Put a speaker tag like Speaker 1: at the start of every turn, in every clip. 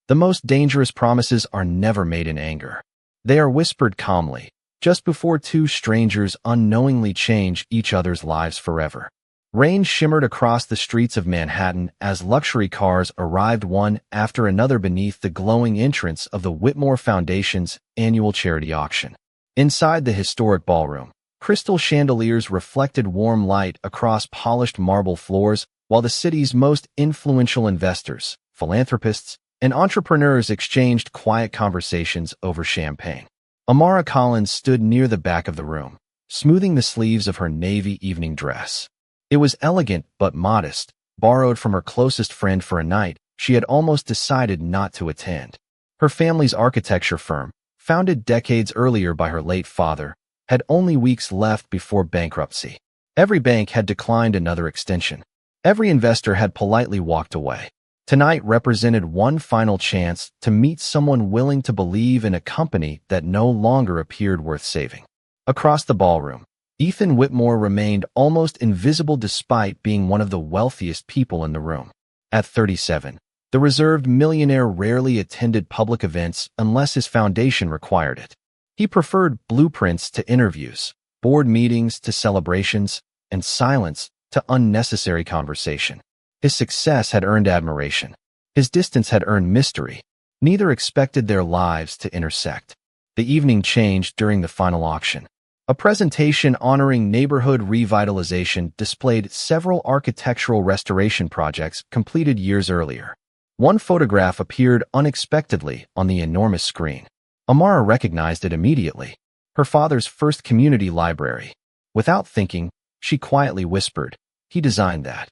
Speaker 1: The most dangerous promises are never made in anger. They are whispered calmly, just before two strangers unknowingly change each other's lives forever. Rain shimmered across the streets of Manhattan as luxury cars arrived one after another beneath the glowing entrance of the Whitmore Foundation's annual charity auction. Inside the historic ballroom, crystal chandeliers reflected warm light across polished marble floors, while the city's most influential investors, philanthropists, and entrepreneurs exchanged quiet conversations over champagne. Amara Collins stood near the back of the room, smoothing the sleeves of her navy evening dress. It was elegant but modest, borrowed from her closest friend for a night she had almost decided not to attend. Her family's architecture firm, founded decades earlier by her late father, had only weeks left before bankruptcy. Every bank had declined another extension. Every investor had politely walked away. Tonight represented one final chance to meet someone willing to believe in a company that no longer appeared worth saving. Across the ballroom, Ethan Whitmore remained almost invisible despite being one of the wealthiest people in the room. At 37, the reserved millionaire rarely attended public events unless his foundation required it. He preferred blueprints to interviews, board meetings to celebrations, and silence to unnecessary conversation. His success had earned admiration. His distance had earned mystery. Neither expected their lives to intersect. The evening changed during the final auction. A presentation honoring neighborhood revitalization displayed several architectural restoration projects completed years earlier. One photograph appeared unexpectedly on the enormous screen. Amara recognized it immediately. Her father's first community library. Without thinking, she quietly whispered, "He designed that."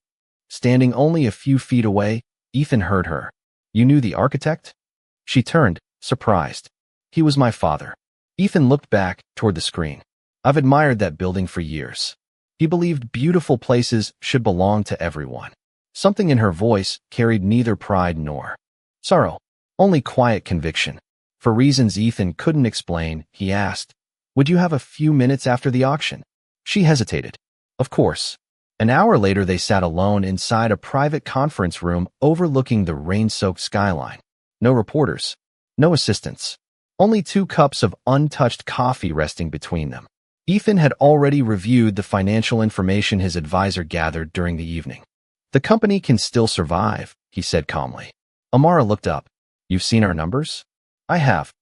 Speaker 1: Standing only a few feet away, Ethan heard her. "You knew the architect?" She turned, surprised. "He was my father." Ethan looked back toward the screen. "I've admired that building for years." He believed beautiful places should belong to everyone. Something in her voice carried neither pride nor sorrow, only quiet conviction. For reasons Ethan couldn't explain, he asked, "Would you have a few minutes after the auction?" She hesitated. Of course. An hour later, they sat alone inside a private conference room overlooking the rain-soaked skyline. No reporters, no assistants, only 2 cups of untouched coffee resting between them. Ethan had already reviewed the financial information his advisor gathered during the evening. "The company can still survive," he said calmly. Amara looked up. "You've seen our numbers?" "I have.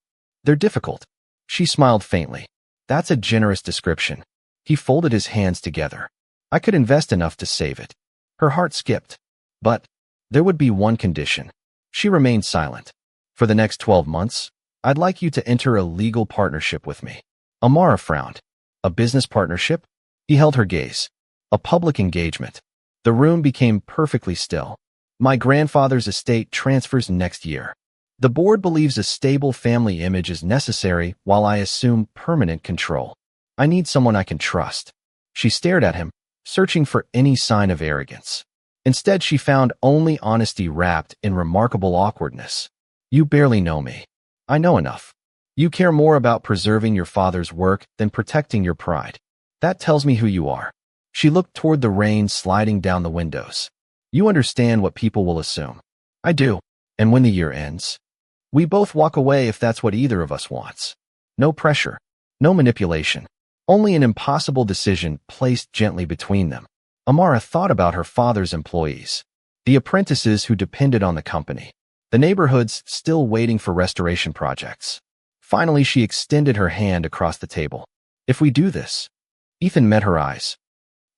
Speaker 1: They're difficult." She smiled faintly. "That's a generous description." He folded his hands together. "I could invest enough to save it." Her heart skipped. "But there would be one condition." She remained silent. "For the next 12 months, I'd like you to enter a legal partnership with me." Amara frowned. "A business partnership?" He held her gaze. "A public engagement." The room became perfectly still. "My grandfather's estate transfers next year. The board believes a stable family image is necessary while I assume permanent control. I need someone I can trust." She stared at him, searching for any sign of arrogance. Instead, she found only honesty wrapped in remarkable awkwardness. "You barely know me. I know enough. You care more about preserving your father's work than protecting your pride. That tells me who you are." She looked toward the rain sliding down the windows. "You understand what people will assume." "I do. And when the year ends, we both walk away if that's what either of us wants. No pressure, no manipulation. Only an impossible decision placed gently between them." Amara thought about her father's employees, the apprentices who depended on the company, the neighborhoods still waiting for restoration projects. Finally, she extended her hand across the table. "If we do this." Ethan met her eyes.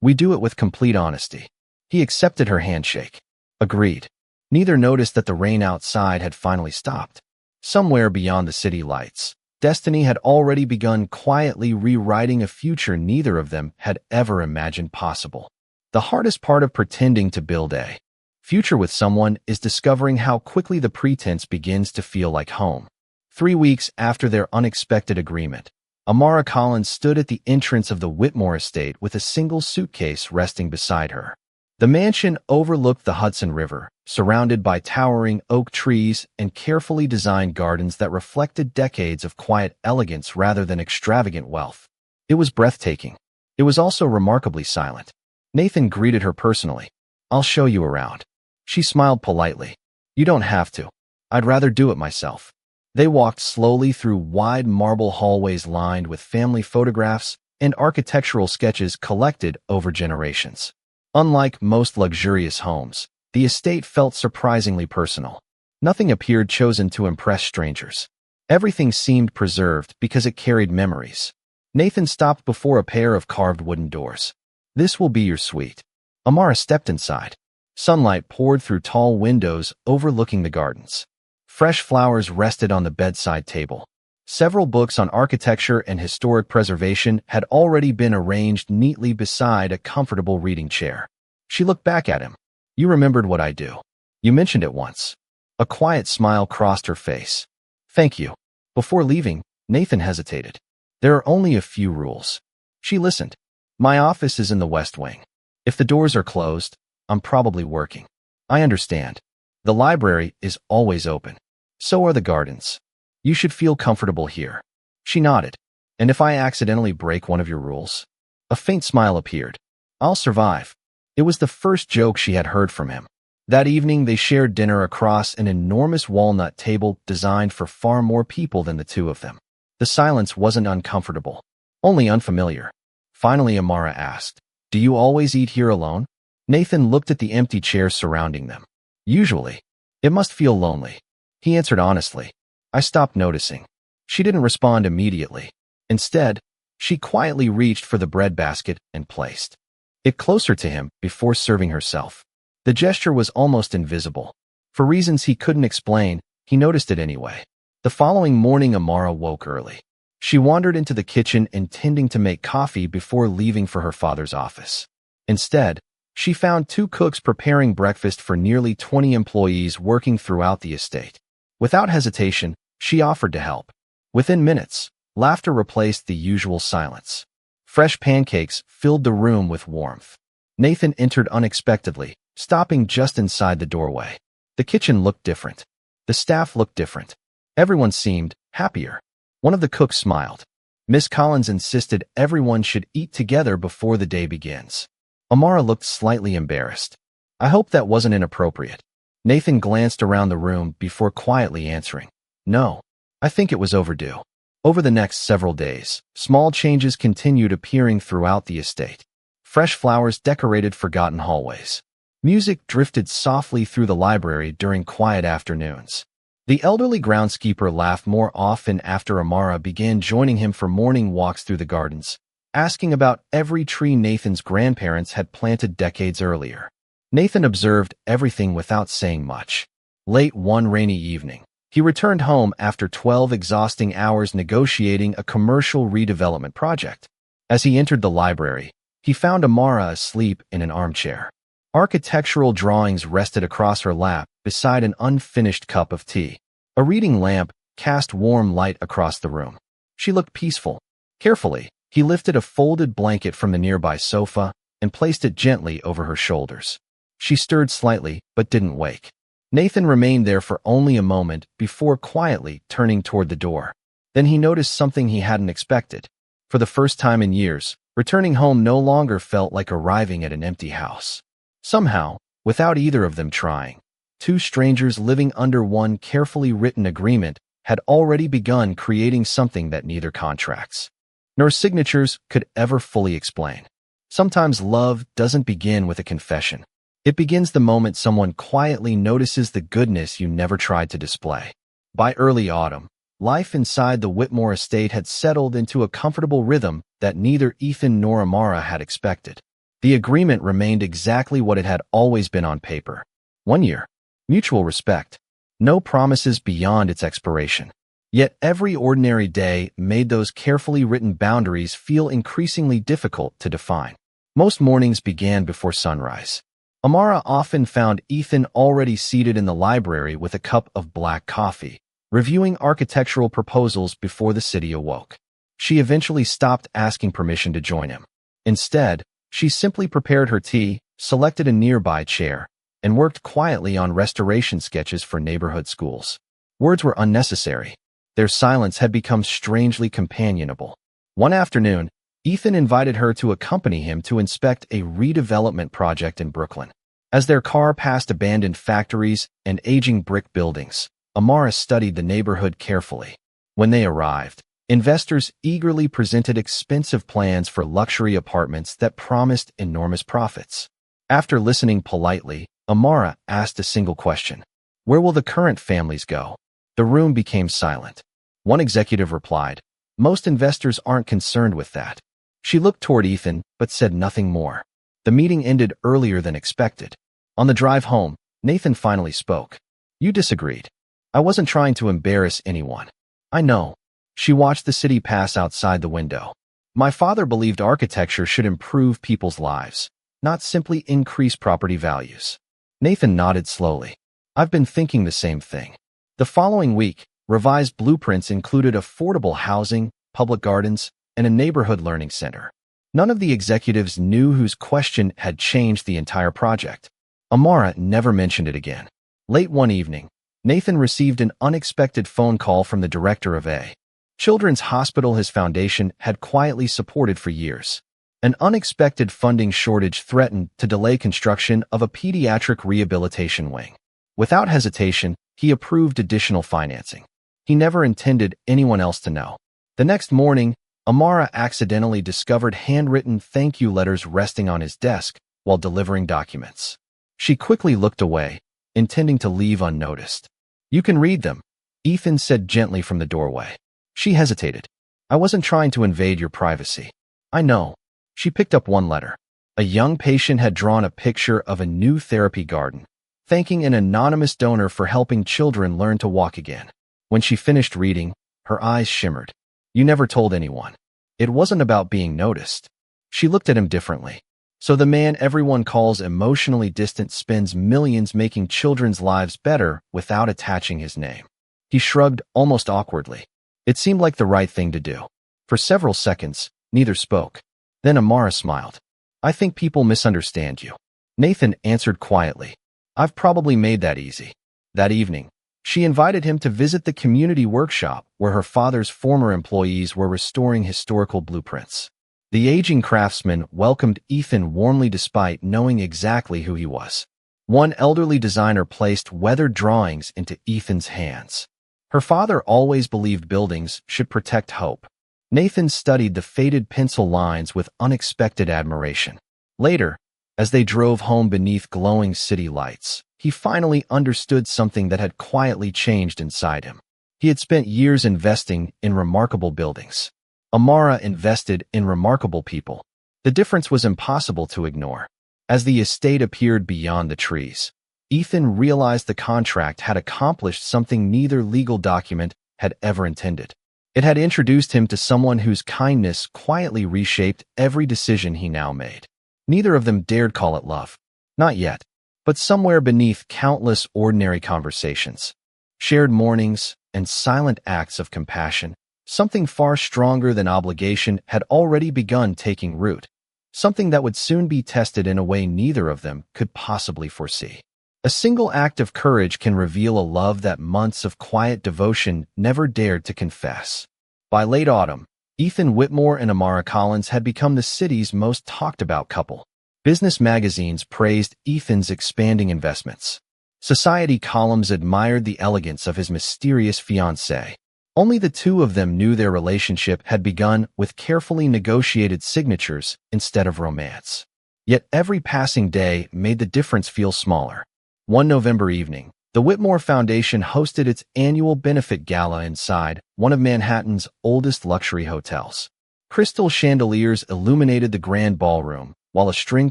Speaker 1: "We do it with complete honesty." He accepted her handshake. Agreed. Neither noticed that the rain outside had finally stopped. Somewhere beyond the city lights, destiny had already begun quietly rewriting a future neither of them had ever imagined possible. The hardest part of pretending to build a future with someone is discovering how quickly the pretense begins to feel like home. 3 weeks after their unexpected agreement, Amara Collins stood at the entrance of the Whitmore estate with a single suitcase resting beside her. The mansion overlooked the Hudson River, surrounded by towering oak trees and carefully designed gardens that reflected decades of quiet elegance rather than extravagant wealth. It was breathtaking. It was also remarkably silent. Nathan greeted her personally. "I'll show you around." She smiled politely. "You don't have to. I'd rather do it myself. They walked slowly through wide marble hallways lined with family photographs and architectural sketches collected over generations. Unlike most luxurious homes, the estate felt surprisingly personal. Nothing appeared chosen to impress strangers. Everything seemed preserved because it carried memories. Nathan stopped before a pair of carved wooden doors. "This will be your suite." Amara stepped inside. Sunlight poured through tall windows overlooking the gardens. Fresh flowers rested on the bedside table. Several books on architecture and historic preservation had already been arranged neatly beside a comfortable reading chair. She looked back at him. "You remembered what I do. You mentioned it once." A quiet smile crossed her face. "Thank you." Before leaving, Nathan hesitated. "There are only a few rules." She listened. "My office is in the West Wing. If the doors are closed, I'm probably working." "I understand. The library is always open. So are the gardens. You should feel comfortable here." She nodded. "And if I accidentally break one of your rules?" A faint smile appeared. "I'll survive." It was the first joke she had heard from him. That evening, they shared dinner across an enormous walnut table designed for far more people than the two of them. The silence wasn't uncomfortable, only unfamiliar. Finally, Amara asked, "Do you always eat here alone?" Nathan looked at the empty chairs surrounding them. "Usually. It must feel lonely." He answered honestly. "I stopped noticing." She didn't respond immediately. Instead, she quietly reached for the breadbasket and placed it closer to him before serving herself. The gesture was almost invisible. For reasons he couldn't explain, he noticed it anyway. The following morning, Amara woke early. She wandered into the kitchen intending to make coffee before leaving for her father's office. Instead, she found two cooks preparing breakfast for nearly 20 employees working throughout the estate. Without hesitation, she offered to help. Within minutes, laughter replaced the usual silence. Fresh pancakes filled the room with warmth. Nathan entered unexpectedly, stopping just inside the doorway. The kitchen looked different. The staff looked different. Everyone seemed happier. One of the cooks smiled. Miss Collins insisted everyone should eat together before the day begins. Amara looked slightly embarrassed. "I hope that wasn't inappropriate." Nathan glanced around the room before quietly answering, "No, I think it was overdue." Over the next several days, small changes continued appearing throughout the estate. Fresh flowers decorated forgotten hallways. Music drifted softly through the library during quiet afternoons. The elderly groundskeeper laughed more often after Amara began joining him for morning walks through the gardens, asking about every tree Nathan's grandparents had planted decades earlier. Nathan observed everything without saying much. Late one rainy evening, he returned home after 12 exhausting hours negotiating a commercial redevelopment project. As he entered the library, he found Amara asleep in an armchair. Architectural drawings rested across her lap beside an unfinished cup of tea. A reading lamp cast warm light across the room. She looked peaceful. Carefully, he lifted a folded blanket from the nearby sofa and placed it gently over her shoulders. She stirred slightly, but didn't wake. Nathan remained there for only a moment before quietly turning toward the door. Then he noticed something he hadn't expected. For the first time in years, returning home no longer felt like arriving at an empty house. Somehow, without either of them trying, two strangers living under one carefully written agreement had already begun creating something that neither contracts nor signatures could ever fully explain. Sometimes love doesn't begin with a confession. It begins the moment someone quietly notices the goodness you never tried to display. By early autumn, life inside the Whitmore estate had settled into a comfortable rhythm that neither Ethan nor Amara had expected. The agreement remained exactly what it had always been on paper. 1 year. Mutual respect. No promises beyond its expiration. Yet every ordinary day made those carefully written boundaries feel increasingly difficult to define. Most mornings began before sunrise. Amara often found Ethan already seated in the library with a cup of black coffee, reviewing architectural proposals before the city awoke. She eventually stopped asking permission to join him. Instead, she simply prepared her tea, selected a nearby chair, and worked quietly on restoration sketches for neighborhood schools. Words were unnecessary. Their silence had become strangely companionable. One afternoon, Ethan invited her to accompany him to inspect a redevelopment project in Brooklyn. As their car passed abandoned factories and aging brick buildings, Amara studied the neighborhood carefully. When they arrived, investors eagerly presented expensive plans for luxury apartments that promised enormous profits. After listening politely, Amara asked a single question. Where will the current families go? The room became silent. One executive replied, most investors aren't concerned with that. She looked toward Ethan, but said nothing more. The meeting ended earlier than expected. On the drive home, Nathan finally spoke. You disagreed. I wasn't trying to embarrass anyone. I know. She watched the city pass outside the window. My father believed architecture should improve people's lives, not simply increase property values. Nathan nodded slowly. I've been thinking the same thing. The following week, revised blueprints included affordable housing, public gardens, and a neighborhood learning center. None of the executives knew whose question had changed the entire project. Amara never mentioned it again. Late one evening, Nathan received an unexpected phone call from the director of a children's hospital his foundation had quietly supported for years. An unexpected funding shortage threatened to delay construction of a pediatric rehabilitation wing. Without hesitation, he approved additional financing. He never intended anyone else to know. The next morning, Amara accidentally discovered handwritten thank you letters resting on his desk while delivering documents. She quickly looked away, intending to leave unnoticed. You can read them, Ethan said gently from the doorway. She hesitated. I wasn't trying to invade your privacy. I know. She picked up one letter. A young patient had drawn a picture of a new therapy garden, thanking an anonymous donor for helping children learn to walk again. When she finished reading, her eyes shimmered. You never told anyone. It wasn't about being noticed. She looked at him differently. So the man everyone calls emotionally distant spends millions making children's lives better without attaching his name. He shrugged almost awkwardly. It seemed like the right thing to do. For several seconds, neither spoke. Then Amara smiled. I think people misunderstand you. Nathan answered quietly. I've probably made that easy. That evening, she invited him to visit the community workshop where her father's former employees were restoring historical blueprints. The aging craftsman welcomed Ethan warmly despite knowing exactly who he was. One elderly designer placed weathered drawings into Ethan's hands. Her father always believed buildings should protect hope. Nathan studied the faded pencil lines with unexpected admiration. Later, as they drove home beneath glowing city lights, he finally understood something that had quietly changed inside him. He had spent years investing in remarkable buildings. Amara invested in remarkable people. The difference was impossible to ignore. As the estate appeared beyond the trees, Ethan realized the contract had accomplished something neither legal document had ever intended. It had introduced him to someone whose kindness quietly reshaped every decision he now made. Neither of them dared call it love. Not yet. But somewhere beneath countless ordinary conversations, shared mornings, and silent acts of compassion, something far stronger than obligation had already begun taking root, something that would soon be tested in a way neither of them could possibly foresee. A single act of courage can reveal a love that months of quiet devotion never dared to confess. By late autumn, Ethan Whitmore and Amara Collins had become the city's most talked-about couple. Business magazines praised Ethan's expanding investments. Society columns admired the elegance of his mysterious fiancée. Only the two of them knew their relationship had begun with carefully negotiated signatures instead of romance. Yet every passing day made the difference feel smaller. One November evening, the Whitmore Foundation hosted its annual benefit gala inside one of Manhattan's oldest luxury hotels. Crystal chandeliers illuminated the grand ballroom, while a string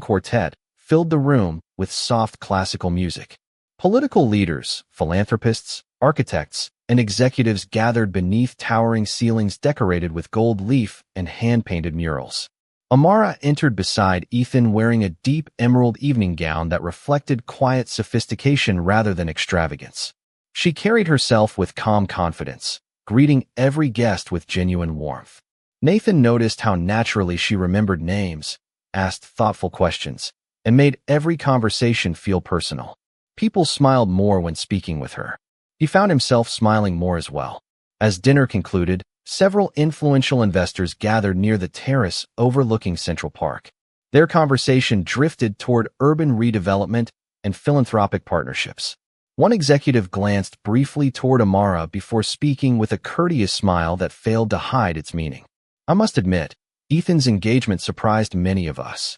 Speaker 1: quartet filled the room with soft classical music. Political leaders, philanthropists, architects, and executives gathered beneath towering ceilings decorated with gold leaf and hand-painted murals. Amara entered beside Ethan wearing a deep emerald evening gown that reflected quiet sophistication rather than extravagance. She carried herself with calm confidence, greeting every guest with genuine warmth. Nathan noticed how naturally she remembered names, asked thoughtful questions, and made every conversation feel personal. People smiled more when speaking with her. He found himself smiling more as well. As dinner concluded, several influential investors gathered near the terrace overlooking Central Park. Their conversation drifted toward urban redevelopment and philanthropic partnerships. One executive glanced briefly toward Amara before speaking with a courteous smile that failed to hide its meaning. I must admit, Ethan's engagement surprised many of us.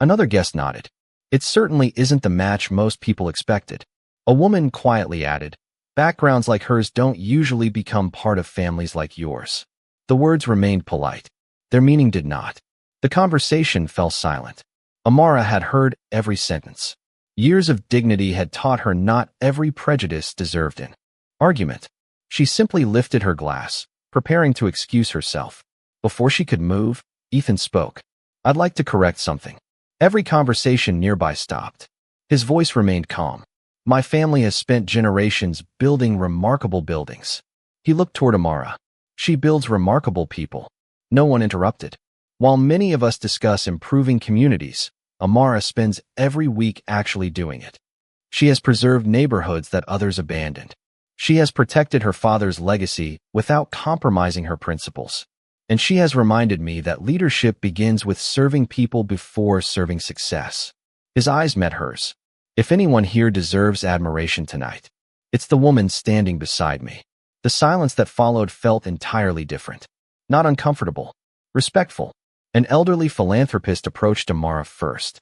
Speaker 1: Another guest nodded. It certainly isn't the match most people expected. A woman quietly added, backgrounds like hers don't usually become part of families like yours. The words remained polite. Their meaning did not. The conversation fell silent. Amara had heard every sentence. Years of dignity had taught her not every prejudice deserved an argument. She simply lifted her glass, preparing to excuse herself. Before she could move, Ethan spoke. I'd like to correct something. Every conversation nearby stopped. His voice remained calm. My family has spent generations building remarkable buildings. He looked toward Amara. She builds remarkable people. No one interrupted. While many of us discuss improving communities, Amara spends every week actually doing it. She has preserved neighborhoods that others abandoned. She has protected her father's legacy without compromising her principles. And she has reminded me that leadership begins with serving people before serving success. His eyes met hers. If anyone here deserves admiration tonight, it's the woman standing beside me. The silence that followed felt entirely different. Not uncomfortable. Respectful. An elderly philanthropist approached Amara first.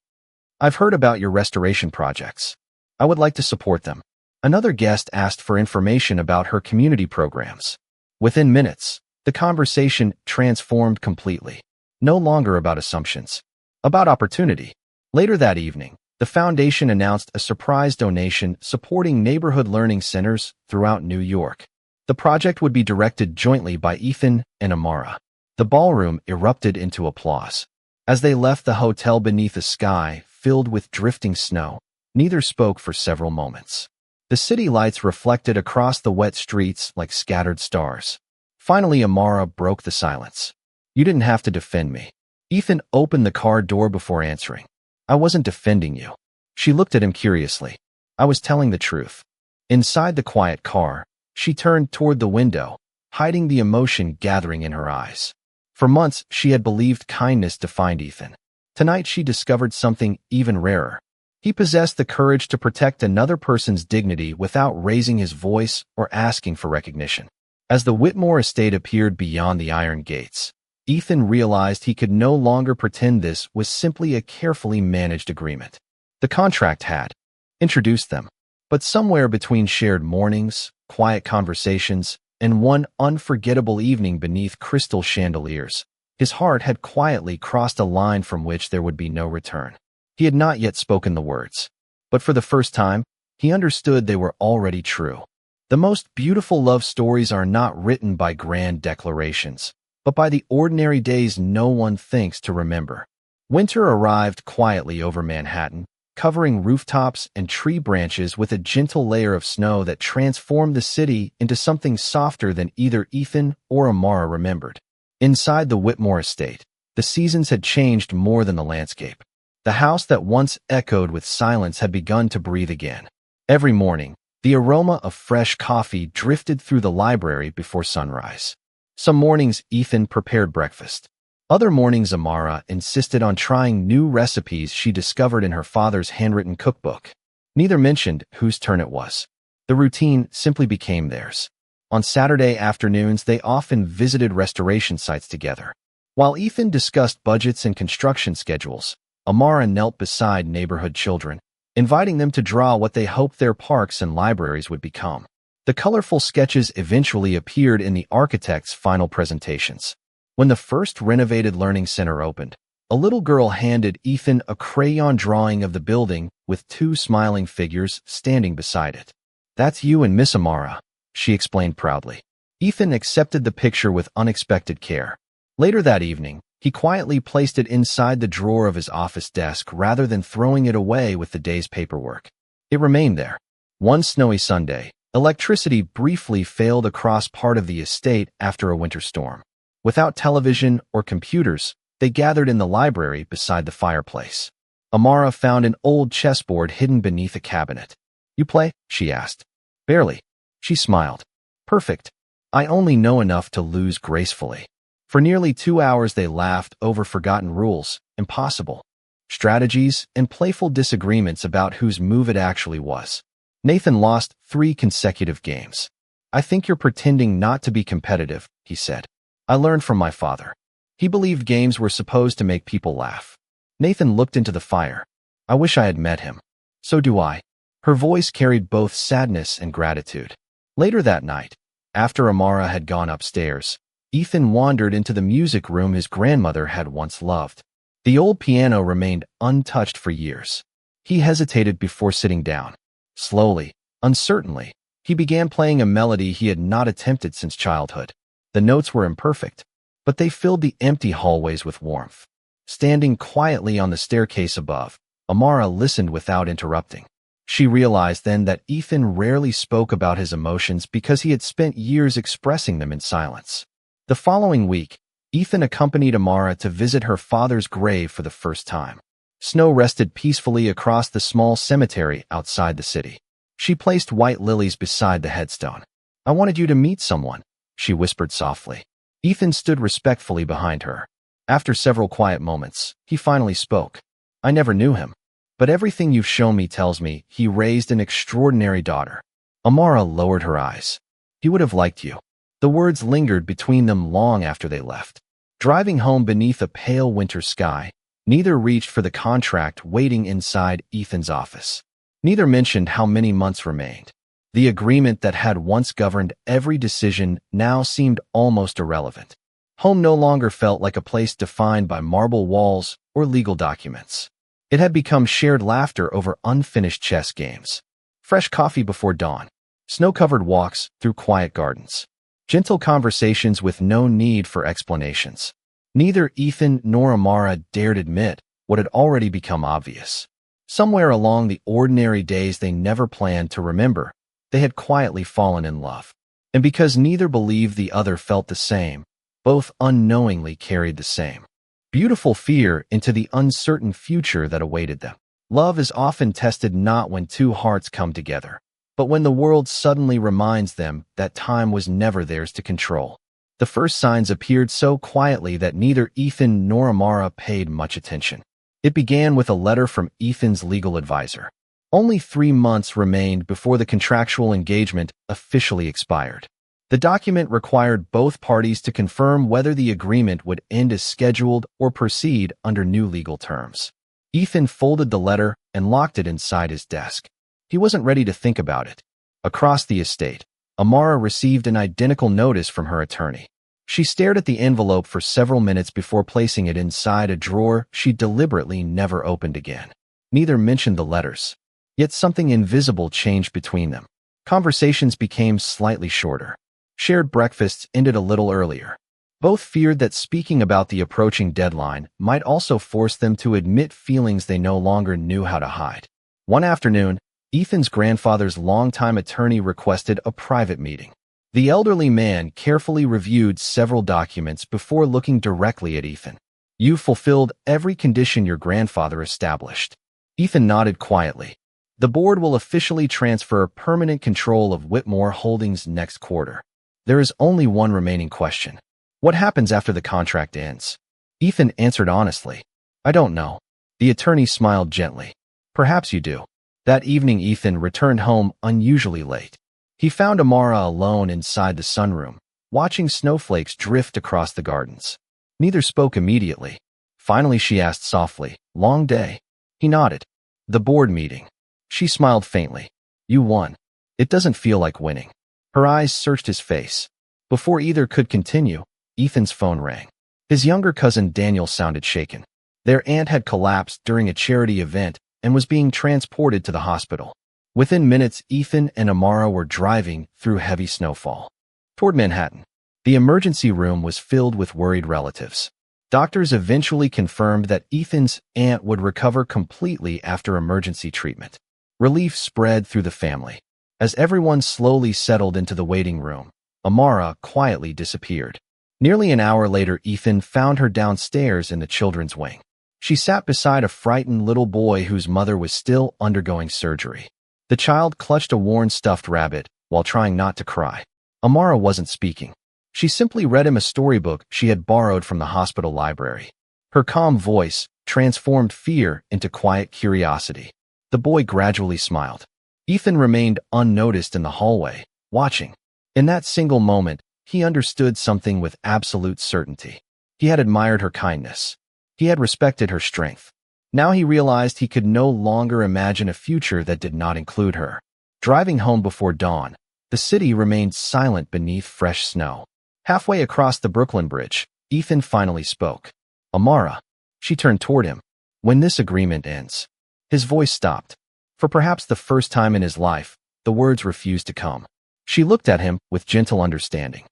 Speaker 1: I've heard about your restoration projects. I would like to support them. Another guest asked for information about her community programs. Within minutes, the conversation transformed completely. No longer about assumptions. About opportunity. Later that evening, the foundation announced a surprise donation supporting neighborhood learning centers throughout New York. The project would be directed jointly by Ethan and Amara. The ballroom erupted into applause. As they left the hotel beneath a sky filled with drifting snow, neither spoke for several moments. The city lights reflected across the wet streets like scattered stars. Finally, Amara broke the silence. You didn't have to defend me. Ethan opened the car door before answering. I wasn't defending you. She looked at him curiously. I was telling the truth. Inside the quiet car, she turned toward the window, hiding the emotion gathering in her eyes. For months, she had believed kindness defined Ethan. Tonight, she discovered something even rarer. He possessed the courage to protect another person's dignity without raising his voice or asking for recognition. As the Whitmore estate appeared beyond the iron gates, Ethan realized he could no longer pretend this was simply a carefully managed agreement. The contract had introduced them, but somewhere between shared mornings, quiet conversations, and one unforgettable evening beneath crystal chandeliers, his heart had quietly crossed a line from which there would be no return. He had not yet spoken the words, but for the first time, he understood they were already true. The most beautiful love stories are not written by grand declarations, but by the ordinary days no one thinks to remember. Winter arrived quietly over Manhattan, covering rooftops and tree branches with a gentle layer of snow that transformed the city into something softer than either Ethan or Amara remembered. Inside the Whitmore estate, the seasons had changed more than the landscape. The house that once echoed with silence had begun to breathe again. Every morning, the aroma of fresh coffee drifted through the library before sunrise. Some mornings, Ethan prepared breakfast. Other mornings, Amara insisted on trying new recipes she discovered in her father's handwritten cookbook. Neither mentioned whose turn it was. The routine simply became theirs. On Saturday afternoons, they often visited restoration sites together. While Ethan discussed budgets and construction schedules, Amara knelt beside neighborhood children, inviting them to draw what they hoped their parks and libraries would become. The colorful sketches eventually appeared in the architect's final presentations. When the first renovated learning center opened, a little girl handed Ethan a crayon drawing of the building with two smiling figures standing beside it. That's you and Miss Amara, she explained proudly. Ethan accepted the picture with unexpected care. Later that evening, he quietly placed it inside the drawer of his office desk rather than throwing it away with the day's paperwork. It remained there. One snowy Sunday, electricity briefly failed across part of the estate after a winter storm. Without television or computers, they gathered in the library beside the fireplace. Amara found an old chessboard hidden beneath a cabinet. You play? She asked. Barely. She smiled. Perfect. I only know enough to lose gracefully. For nearly 2 hours they laughed over forgotten rules, impossible strategies, and playful disagreements about whose move it actually was. Nathan lost 3 consecutive games. "I think you're pretending not to be competitive," he said. "I learned from my father. He believed games were supposed to make people laugh." Nathan looked into the fire. "I wish I had met him." "So do I." Her voice carried both sadness and gratitude. Later that night, after Amara had gone upstairs, Ethan wandered into the music room his grandmother had once loved. The old piano remained untouched for years. He hesitated before sitting down. Slowly, uncertainly, he began playing a melody he had not attempted since childhood. The notes were imperfect, but they filled the empty hallways with warmth. Standing quietly on the staircase above, Amara listened without interrupting. She realized then that Ethan rarely spoke about his emotions because he had spent years expressing them in silence. The following week, Ethan accompanied Amara to visit her father's grave for the first time. Snow rested peacefully across the small cemetery outside the city. She placed white lilies beside the headstone. "I wanted you to meet someone," she whispered softly. Ethan stood respectfully behind her. After several quiet moments, he finally spoke. "I never knew him, but everything you've shown me tells me he raised an extraordinary daughter." Amara lowered her eyes. "He would have liked you." The words lingered between them long after they left. Driving home beneath a pale winter sky, neither reached for the contract waiting inside Ethan's office. Neither mentioned how many months remained. The agreement that had once governed every decision now seemed almost irrelevant. Home no longer felt like a place defined by marble walls or legal documents. It had become shared laughter over unfinished chess games, fresh coffee before dawn, snow-covered walks through quiet gardens, gentle conversations with no need for explanations. Neither Ethan nor Amara dared admit what had already become obvious. Somewhere along the ordinary days they never planned to remember, they had quietly fallen in love. And because neither believed the other felt the same, both unknowingly carried the same beautiful fear into the uncertain future that awaited them. Love is often tested not when two hearts come together, but when the world suddenly reminds them that time was never theirs to control. The first signs appeared so quietly that neither Ethan nor Amara paid much attention. It began with a letter from Ethan's legal advisor. Only 3 months remained before the contractual engagement officially expired. The document required both parties to confirm whether the agreement would end as scheduled or proceed under new legal terms. Ethan folded the letter and locked it inside his desk. He wasn't ready to think about it. Across the estate, Amara received an identical notice from her attorney. She stared at the envelope for several minutes before placing it inside a drawer she deliberately never opened again. Neither mentioned the letters. Yet something invisible changed between them. Conversations became slightly shorter. Shared breakfasts ended a little earlier. Both feared that speaking about the approaching deadline might also force them to admit feelings they no longer knew how to hide. One afternoon, Ethan's grandfather's longtime attorney requested a private meeting. The elderly man carefully reviewed several documents before looking directly at Ethan. "You fulfilled every condition your grandfather established." Ethan nodded quietly. "The board will officially transfer permanent control of Whitmore Holdings next quarter. There is only one remaining question. What happens after the contract ends?" Ethan answered honestly. "I don't know." The attorney smiled gently. "Perhaps you do." That evening, Ethan returned home unusually late. He found Amara alone inside the sunroom, watching snowflakes drift across the gardens. Neither spoke immediately. Finally, she asked softly, "Long day?" He nodded. "The board meeting." She smiled faintly. "You won." "It doesn't feel like winning." Her eyes searched his face. Before either could continue, Ethan's phone rang. His younger cousin Daniel sounded shaken. Their aunt had collapsed during a charity event and was being transported to the hospital. Within minutes, Ethan and Amara were driving through heavy snowfall toward Manhattan. The emergency room was filled with worried relatives. Doctors eventually confirmed that Ethan's aunt would recover completely after emergency treatment. Relief spread through the family. As everyone slowly settled into the waiting room, Amara quietly disappeared. Nearly an hour later, Ethan found her downstairs in the children's wing. She sat beside a frightened little boy whose mother was still undergoing surgery. The child clutched a worn stuffed rabbit while trying not to cry. Amara wasn't speaking. She simply read him a storybook she had borrowed from the hospital library. Her calm voice transformed fear into quiet curiosity. The boy gradually smiled. Ethan remained unnoticed in the hallway, watching. In that single moment, he understood something with absolute certainty. He had admired her kindness. He had respected her strength. Now he realized he could no longer imagine a future that did not include her. Driving home before dawn, the city remained silent beneath fresh snow. Halfway across the Brooklyn Bridge, Ethan finally spoke. Amara. She turned toward him. When this agreement ends. His voice stopped. For perhaps the first time in his life, the words refused to come. She looked at him with gentle understanding.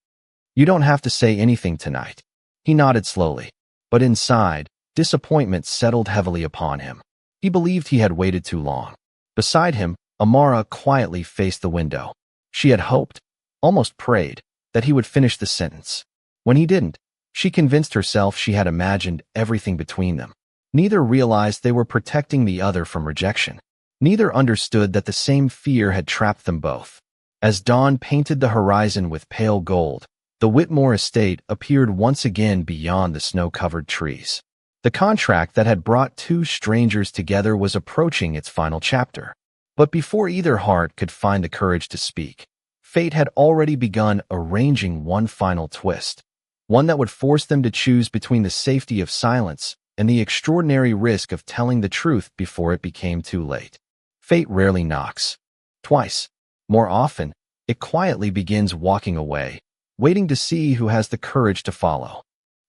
Speaker 1: You don't have to say anything tonight. He nodded slowly. But inside, disappointment settled heavily upon him. He believed he had waited too long. Beside him, Amara quietly faced the window. She had hoped, almost prayed, that he would finish the sentence. When he didn't, she convinced herself she had imagined everything between them. Neither realized they were protecting the other from rejection. Neither understood that the same fear had trapped them both. As dawn painted the horizon with pale gold, the Whitmore estate appeared once again beyond the snow-covered trees. The contract that had brought two strangers together was approaching its final chapter. But before either heart could find the courage to speak, fate had already begun arranging one final twist, one that would force them to choose between the safety of silence and the extraordinary risk of telling the truth before it became too late. Fate rarely knocks. Twice. More often, it quietly begins walking away, waiting to see who has the courage to follow.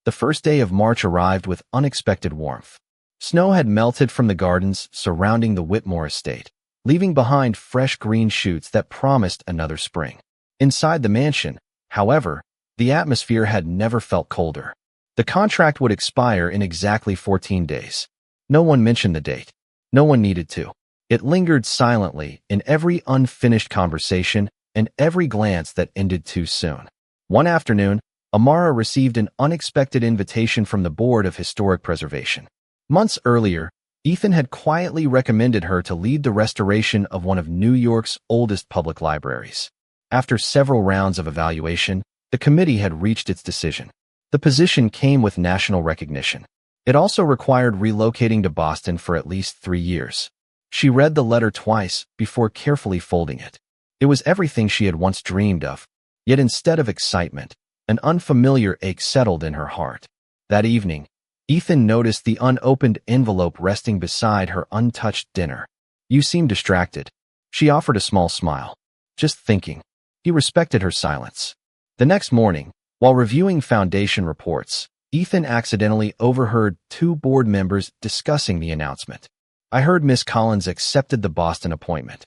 Speaker 1: The first day of March arrived with unexpected warmth. Snow had melted from the gardens surrounding the Whitmore estate, leaving behind fresh green shoots that promised another spring. Inside the mansion, however, the atmosphere had never felt colder. The contract would expire in exactly 14 days. No one mentioned the date. No one needed to. It lingered silently in every unfinished conversation and every glance that ended too soon. One afternoon, Amara received an unexpected invitation from the Board of Historic Preservation. Months earlier, Ethan had quietly recommended her to lead the restoration of one of New York's oldest public libraries. After several rounds of evaluation, the committee had reached its decision. The position came with national recognition. It also required relocating to Boston for at least 3 years. She read the letter twice before carefully folding it. It was everything she had once dreamed of, yet instead of excitement, an unfamiliar ache settled in her heart. That evening, Ethan noticed the unopened envelope resting beside her untouched dinner. You seem distracted. She offered a small smile. Just thinking. He respected her silence. The next morning, while reviewing foundation reports, Ethan accidentally overheard 2 board members discussing the announcement. I heard Miss Collins accepted the Boston appointment.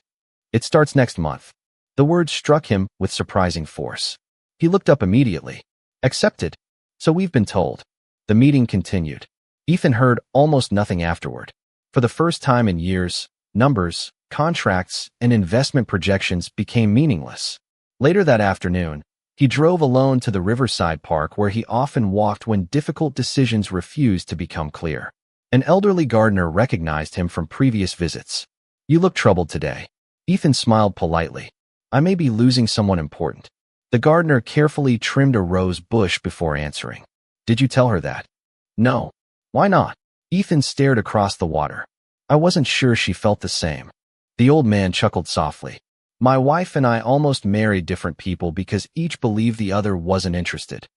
Speaker 1: It starts next month. The word struck him with surprising force. He looked up immediately. Accepted. So we've been told. The meeting continued. Ethan heard almost nothing afterward. For the first time in years, numbers, contracts, and investment projections became meaningless. Later that afternoon, he drove alone to the Riverside Park where he often walked when difficult decisions refused to become clear. An elderly gardener recognized him from previous visits. You look troubled today. Ethan smiled politely. I may be losing someone important. The gardener carefully trimmed a rose bush before answering. Did you tell her that? No. Why not? Ethan stared across the water. I wasn't sure she felt the same. The old man chuckled softly. My wife and I almost married different people because each believed the other wasn't interested.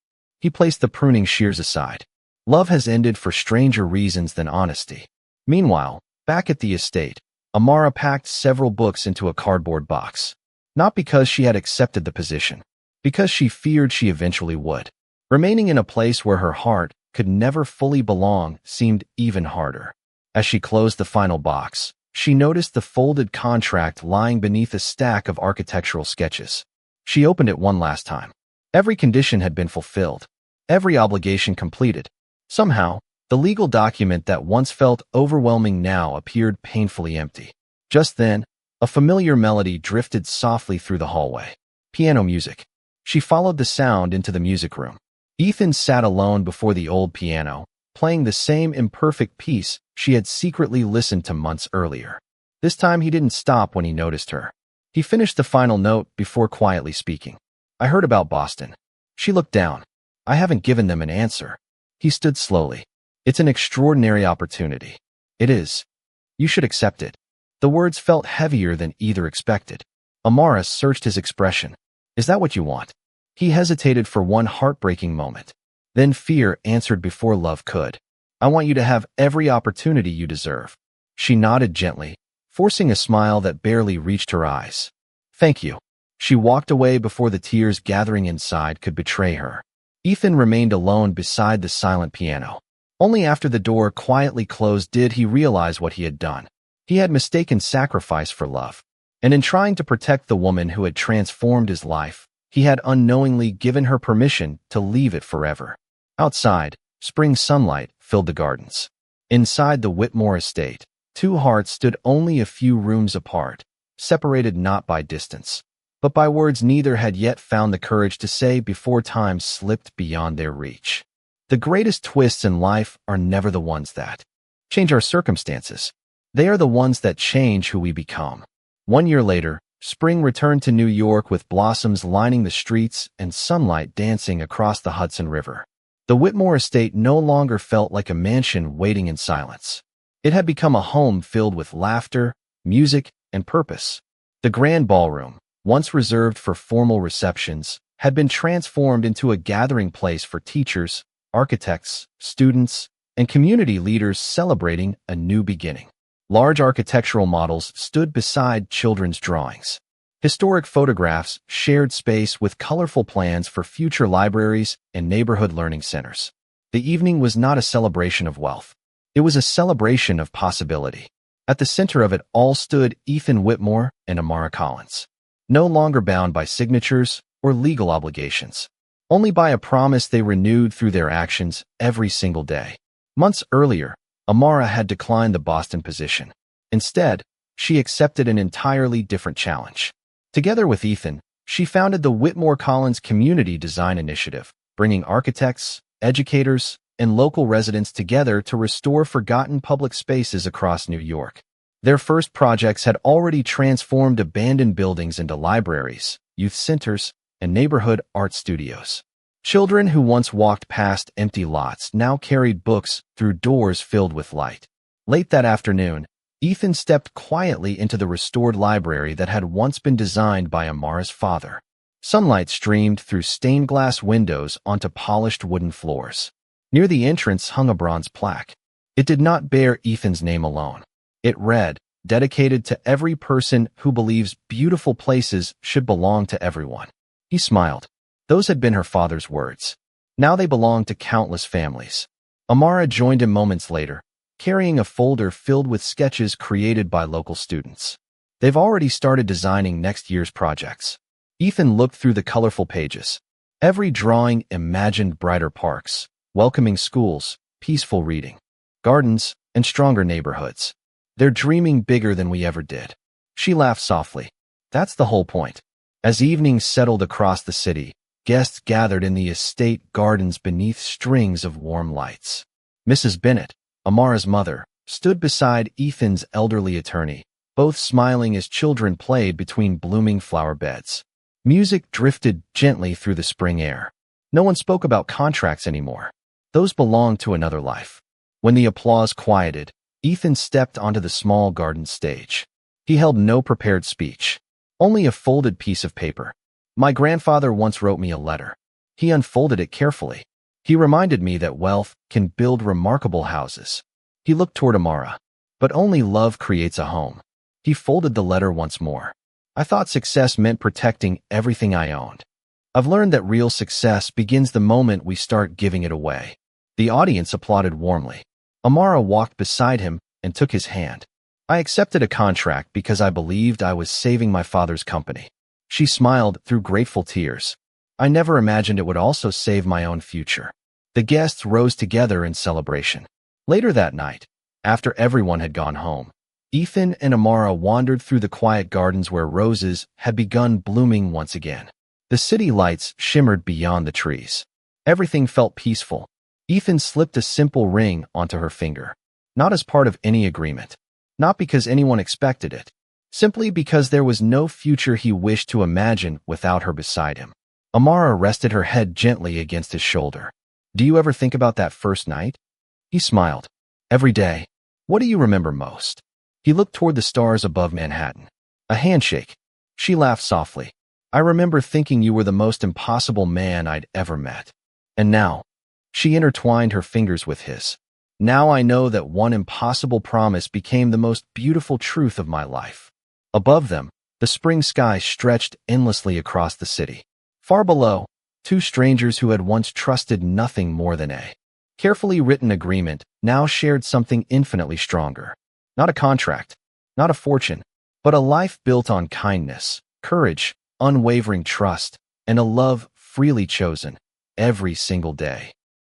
Speaker 1: He placed the pruning shears aside. Love has ended for stranger reasons than honesty. Meanwhile, back at the estate, Amara packed several books into a cardboard box. Not because she had accepted the position, because she feared she eventually would. Remaining in a place where her heart could never fully belong seemed even harder. As she closed the final box, she noticed the folded contract lying beneath a stack of architectural sketches. She opened it one last time. Every condition had been fulfilled. Every obligation completed. Somehow, the legal document that once felt overwhelming now appeared painfully empty. Just then, a familiar melody drifted softly through the hallway. Piano music. She followed the sound into the music room. Ethan sat alone before the old piano, playing the same imperfect piece she had secretly listened to months earlier. This time he didn't stop when he noticed her. He finished the final note before quietly speaking. I heard about Boston. She looked down. I haven't given them an answer. He stood slowly. It's an extraordinary opportunity. It is. You should accept it. The words felt heavier than either expected. Amara searched his expression. Is that what you want? He hesitated for one heartbreaking moment. Then fear answered before love could. I want you to have every opportunity you deserve. She nodded gently, forcing a smile that barely reached her eyes. Thank you. She walked away before the tears gathering inside could betray her. Ethan remained alone beside the silent piano. Only after the door quietly closed did he realize what he had done. He had mistaken sacrifice for love. And in trying to protect the woman who had transformed his life, he had unknowingly given her permission to leave it forever. Outside, spring sunlight filled the gardens. Inside the Whitmore estate, two hearts stood only a few rooms apart, separated not by distance, but by words neither had yet found the courage to say before time slipped beyond their reach. The greatest twists in life are never the ones that change our circumstances. They are the ones that change who we become. 1 year later, spring returned to New York with blossoms lining the streets and sunlight dancing across the Hudson River. The Whitmore estate no longer felt like a mansion waiting in silence. It had become a home filled with laughter, music, and purpose. The grand ballroom, once reserved for formal receptions, had been transformed into a gathering place for teachers, architects, students, and community leaders celebrating a new beginning. Large architectural models stood beside children's drawings. Historic photographs shared space with colorful plans for future libraries and neighborhood learning centers. The evening was not a celebration of wealth. It was a celebration of possibility. At the center of it all stood Ethan Whitmore and Amara Collins. No longer bound by signatures or legal obligations. Only by a promise they renewed through their actions every single day. Months earlier, Amara had declined the Boston position. Instead, she accepted an entirely different challenge. Together with Ethan, she founded the Whitmore Collins Community Design Initiative, bringing architects, educators, and local residents together to restore forgotten public spaces across New York. Their first projects had already transformed abandoned buildings into libraries, youth centers, and neighborhood art studios. Children who once walked past empty lots now carried books through doors filled with light. Late that afternoon, Ethan stepped quietly into the restored library that had once been designed by Amara's father. Sunlight streamed through stained glass windows onto polished wooden floors. Near the entrance hung a bronze plaque. It did not bear Ethan's name alone. It read, "Dedicated to every person who believes beautiful places should belong to everyone." He smiled. Those had been her father's words. Now they belonged to countless families. Amara joined him moments later, carrying a folder filled with sketches created by local students. They've already started designing next year's projects. Ethan looked through the colorful pages. Every drawing imagined brighter parks, welcoming schools, peaceful reading, gardens, and stronger neighborhoods. They're dreaming bigger than we ever did. She laughed softly. That's the whole point. As evening settled across the city, guests gathered in the estate gardens beneath strings of warm lights. Mrs. Bennett, Amara's mother, stood beside Ethan's elderly attorney, both smiling as children played between blooming flower beds. Music drifted gently through the spring air. No one spoke about contracts anymore. Those belonged to another life. When the applause quieted, Ethan stepped onto the small garden stage. He held no prepared speech, only a folded piece of paper. My grandfather once wrote me a letter. He unfolded it carefully. He reminded me that wealth can build remarkable houses. He looked toward Amara. But only love creates a home. He folded the letter once more. I thought success meant protecting everything I owned. I've learned that real success begins the moment we start giving it away. The audience applauded warmly. Amara walked beside him and took his hand. I accepted a contract because I believed I was saving my father's company. She smiled through grateful tears. I never imagined it would also save my own future. The guests rose together in celebration. Later that night, after everyone had gone home, Ethan and Amara wandered through the quiet gardens where roses had begun blooming once again. The city lights shimmered beyond the trees. Everything felt peaceful. Ethan slipped a simple ring onto her finger, not as part of any agreement, not because anyone expected it, simply because there was no future he wished to imagine without her beside him. Amara rested her head gently against his shoulder. Do you ever think about that first night? He smiled. Every day. What do you remember most? He looked toward the stars above Manhattan. A handshake. She laughed softly. I remember thinking you were the most impossible man I'd ever met. And now, she intertwined her fingers with his. Now I know that one impossible promise became the most beautiful truth of my life. Above them, the spring sky stretched endlessly across the city. Far below, two strangers who had once trusted nothing more than a carefully written agreement now shared something infinitely stronger. Not a contract, not a fortune, but a life built on kindness, courage, unwavering trust, and a love freely chosen every single day.